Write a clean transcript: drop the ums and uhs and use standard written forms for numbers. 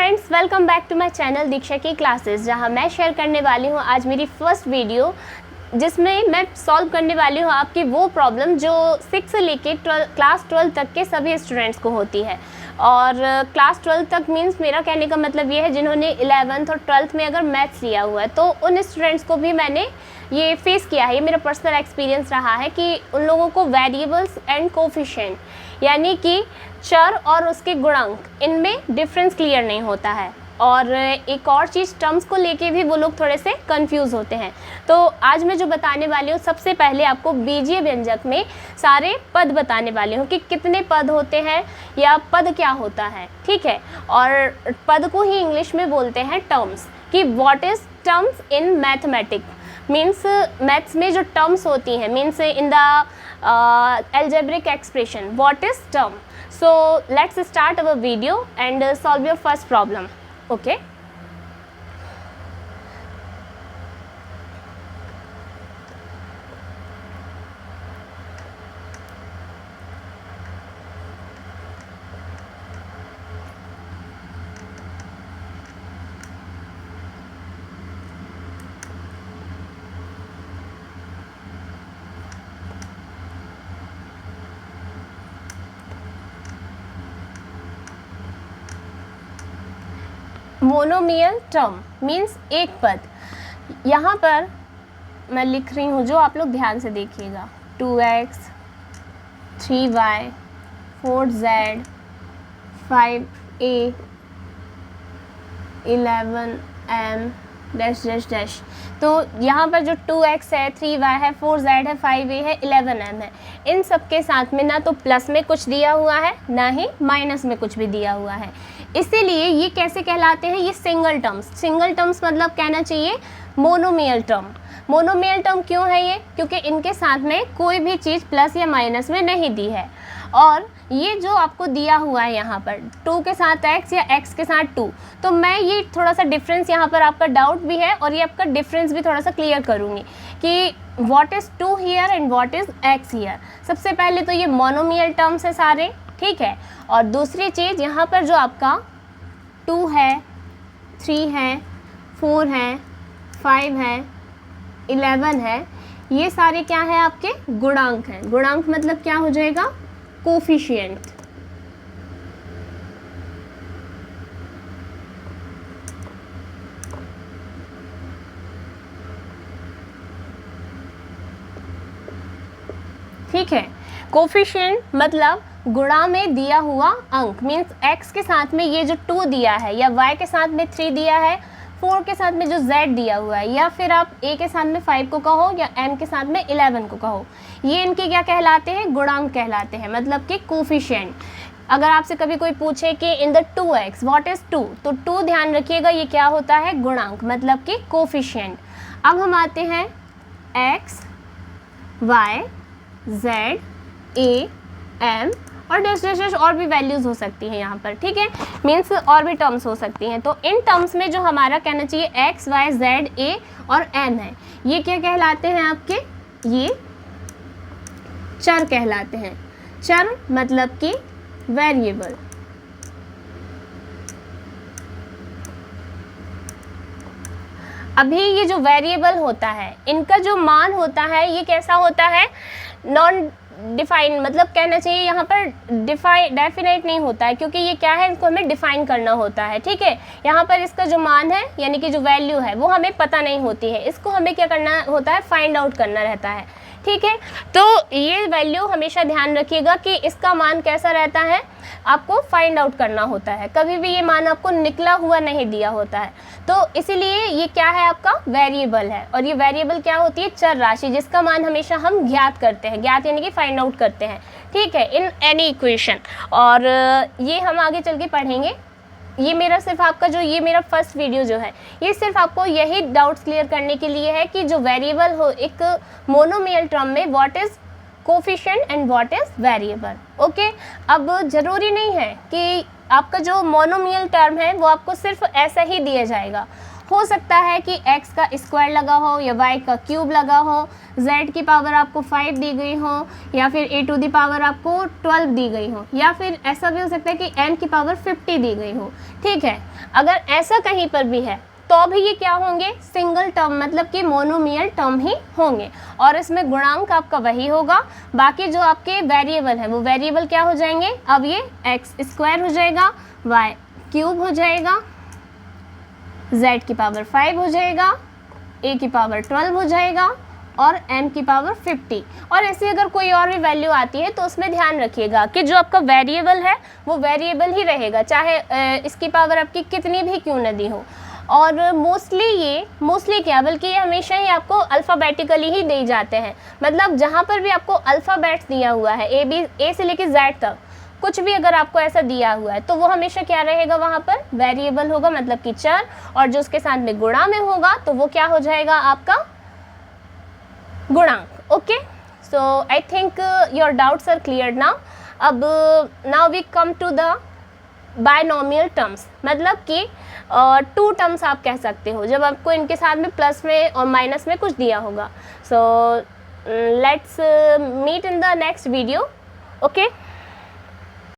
Friends, welcome back to my channel Diksha की classes, जहां मैं शेयर करने वाली हूं आज मेरी फर्स्ट वीडियो, जिसमें मैं सॉल्व करने वाली हूं आपकी वो प्रॉब्लम जो 6 से लेके क्लास 12 तक के सभी स्टूडेंट्स को होती है। और क्लास 12 तक मींस मेरा कहने का मतलब ये है जिन्होंने 11th और 12th में अगर मैथ्स लिया हुआ है तो उन स्टूडेंट्स को भी मैंने ये फेस किया है। ये मेरा पर्सनल एक्सपीरियंस रहा है कि उन लोगों को वेरिएबल्स एंड कोफिशिएंट यानी कि चर और उसके गुणांक, इनमें डिफरेंस क्लियर नहीं होता है। और एक और चीज़, टर्म्स को लेके भी वो लोग थोड़े से कंफ्यूज होते हैं। तो आज मैं जो बताने वाली हूँ, सबसे पहले आपको बीजीय व्यंजक में सारे पद बताने वाली हूँ कि कितने पद होते हैं या पद क्या होता है, ठीक है। और पद को ही इंग्लिश में बोलते हैं टर्म्स, कि what is terms in mathematics, means maths में जो टर्म्स होती हैं, means in the algebraic expression, what is term. So let's start our video and solve your first problem. Okay. Monomial term means एक पद। यहाँ पर मैं लिख रही हूँ, जो आप लोग ध्यान से देखिएगा, 2x 3y 4z 5a 11m dash dash dash. तो यहाँ पर जो 2x है, 3y है, 4z है, 5a है, 11m है, इन सब के साथ में ना तो प्लस में कुछ दिया हुआ है ना ही माइनस में कुछ भी दिया हुआ है। इसीलिए ये कैसे कहलाते हैं, ये सिंगल टर्म्स। सिंगल टर्म्स मतलब कहना चाहिए मोनोमियल टर्म। मोनोमियल टर्म क्यों है ये? क्योंकि इनके साथ में कोई भी चीज़ प्लस या माइनस में नहीं दी है। और ये जो आपको दिया हुआ है यहाँ पर 2 के साथ x या x के साथ 2, तो मैं ये थोड़ा सा डिफरेंस, यहाँ पर आपका डाउट भी है और ये आपका डिफरेंस भी थोड़ा सा क्लियर करूँगी कि what is 2 here and what is x here. सबसे पहले तो ये मोनोमियल टर्म्स है सारे, ठीक है। और दूसरी चीज़, यहाँ पर जो आपका 2 है, 3 है, 4 है, 5 है, 11 है, ये सारे क्या है, आपके गुणांक हैं। गुणांक मतलब क्या हो जाएगा, कोफिशिएंट। ठीक है, कोफिशिएंट मतलब गुणा में दिया हुआ अंक, मीन्स x के साथ में ये जो 2 दिया है, या y के साथ में 3 दिया है, 4 के साथ में जो z दिया हुआ है, या फिर आप a के साथ में 5 को कहो या m के साथ में 11 को कहो, ये इनके क्या कहलाते हैं, गुणांक कहलाते हैं, मतलब कि कोफिशिएंट। अगर आपसे कभी कोई पूछे कि in the 2x what is 2, तो 2 ध्यान रखिएगा, ये क्या होता है, गुणांक, मतलब कि कोफिशिएंट। अब हम आते हैं x y z a m और डैश डैश डैश, और भी वैल्यूज़ हो सकती हैं यहाँ पर, ठीक है, मीन्स और भी टर्म्स हो सकती हैं। तो इन टर्म्स में जो हमारा कहना चाहिए x y z a और m है, ये क्या कहलाते हैं आपके, ये चर कहलाते हैं। चर मतलब कि वेरिएबल। अभी ये जो वेरिएबल होता है, इनका जो मान होता है, ये कैसा होता है, नॉन डिफाइन, मतलब कहना चाहिए यहाँ पर डेफिनेट नहीं होता है, क्योंकि ये क्या है, इसको हमें डिफाइन करना होता है, ठीक है। यहाँ पर इसका जो मान है, यानी कि जो वैल्यू है, वो हमें पता नहीं होती है, इसको हमें क्या करना होता है, फाइंड आउट करना रहता है, ठीक है। तो ये वैल्यू हमेशा ध्यान रखिएगा कि इसका मान कैसा रहता है, आपको फाइंड आउट करना होता है, कभी भी ये मान आपको निकला हुआ नहीं दिया होता है। तो इसीलिए ये क्या है, आपका वेरिएबल है। और ये वेरिएबल क्या होती है, चर राशि, जिसका मान हमेशा हम ज्ञात करते हैं, ज्ञात यानी कि फाइंड आउट करते हैं, ठीक है, इन एनी इक्वेशन। और ये हम आगे चल के पढ़ेंगे। ये मेरा सिर्फ आपका जो ये मेरा फर्स्ट वीडियो जो है, ये सिर्फ आपको यही डाउट्स क्लियर करने के लिए है कि जो वेरिएबल हो एक मोनोमियल टर्म में, what is coefficient and what is variable, okay. अब ज़रूरी नहीं है कि आपका जो मोनोमियल टर्म है वो आपको सिर्फ ऐसा ही दिया जाएगा। हो सकता है कि x का स्क्वायर लगा हो या y का क्यूब लगा हो, z की पावर आपको 5 दी गई हो, या फिर a टू दी पावर आपको 12 दी गई हो, या फिर ऐसा भी हो सकता है कि n की पावर 50 दी गई हो। ठीक है, अगर ऐसा कहीं पर भी है तो भी ये क्या होंगे, सिंगल टर्म, मतलब कि मोनोमियल टर्म ही होंगे, और इसमें गुणांक आपका वही होगा। बाकी जो आपके वेरिएबल है वो वेरिएबल क्या हो जाएंगे, अब ये एक्स स्क्वायर हो जाएगा, वाई क्यूब हो जाएगा, z की पावर 5 हो जाएगा, a की पावर 12 हो जाएगा और n की पावर 50। और ऐसे अगर कोई और भी वैल्यू आती है तो उसमें ध्यान रखिएगा कि जो आपका वेरिएबल है वो वेरिएबल ही रहेगा, चाहे इसकी पावर आपकी कितनी भी क्यों न दी हो। और मोस्टली क्या, बल्कि ये हमेशा ही आपको अल्फ़ाबेटिकली ही दिए जाते हैं। मतलब जहाँ पर भी आपको अल्फ़ाबेट्स दिया हुआ है, ए से लेके जेड तक कुछ भी अगर आपको ऐसा दिया हुआ है तो वो हमेशा क्या रहेगा, वहाँ पर वेरिएबल होगा, मतलब कि चर, और जो उसके साथ में गुणा में होगा तो वो क्या हो जाएगा, आपका गुणांक। Okay, so I think your doubts are clear now. अब now we come to the binomial terms, मतलब कि टू टर्म्स आप कह सकते हो जब आपको इनके साथ में प्लस में और माइनस में कुछ दिया होगा। So let's meet in the next video. Okay.